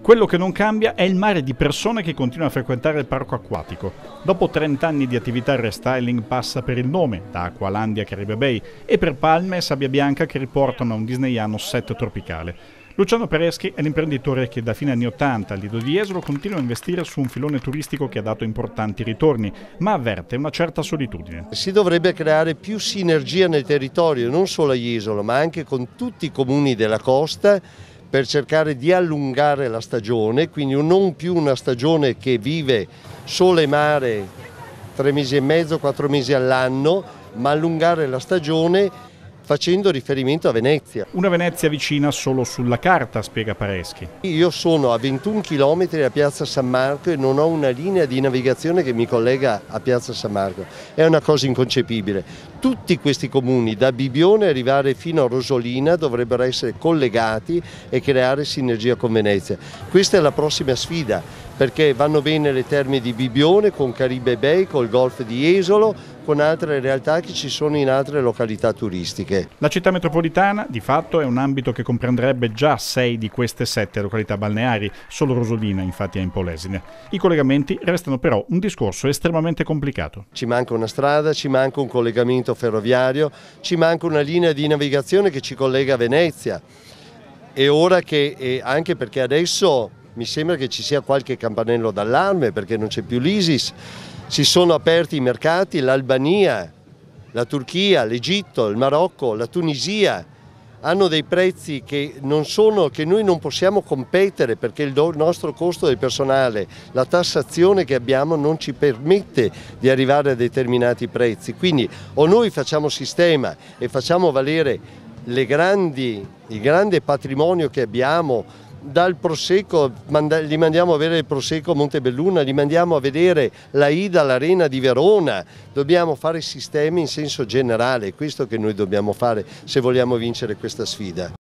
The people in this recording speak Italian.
Quello che non cambia è il mare di persone che continuano a frequentare il parco acquatico. Dopo 30 anni di attività il restyling passa per il nome, da Acqualandia a Caribe Bay, e per palme e sabbia bianca che riportano a un disneyano set tropicale. Luciano Pereschi è l'imprenditore che da fine anni 80 al Lido di Jesolo continua a investire su un filone turistico che ha dato importanti ritorni, ma avverte una certa solitudine. Si dovrebbe creare più sinergia nel territorio, non solo a Jesolo, ma anche con tutti i comuni della costa, per cercare di allungare la stagione, quindi non più una stagione che vive sole e mare 3 mesi e mezzo, 4 mesi all'anno, ma allungare la stagione facendo riferimento a Venezia. Una Venezia vicina solo sulla carta, spiega Pereschi. Io sono a 21 km da Piazza San Marco e non ho una linea di navigazione che mi collega a Piazza San Marco. È una cosa inconcepibile. Tutti questi comuni, da Bibione arrivare fino a Rosolina, dovrebbero essere collegati e creare sinergia con Venezia. Questa è la prossima sfida, perché vanno bene le terme di Bibione con Caribe Bay, col golf di Jesolo, con altre realtà che ci sono in altre località turistiche. La città metropolitana, di fatto, è un ambito che comprenderebbe già 6 di queste 7 località balneari, solo Rosolina infatti è in Polesine. I collegamenti restano però un discorso estremamente complicato. Ci manca una strada, ci manca un collegamento ferroviario, ci manca una linea di navigazione che ci collega a Venezia. E ora che, anche perché adesso mi sembra che ci sia qualche campanello d'allarme perché non c'è più l'ISIS, si sono aperti i mercati, l'Albania, la Turchia, l'Egitto, il Marocco, la Tunisia, hanno dei prezzi che noi non possiamo competere perché il nostro costo del personale, la tassazione che abbiamo non ci permette di arrivare a determinati prezzi. Quindi o noi facciamo sistema e facciamo valere il grande patrimonio che abbiamo, dal Prosecco, li mandiamo a vedere il Prosecco Montebelluna, li mandiamo a vedere la Ida, l'Arena di Verona. Dobbiamo fare sistemi in senso generale, è questo che noi dobbiamo fare se vogliamo vincere questa sfida.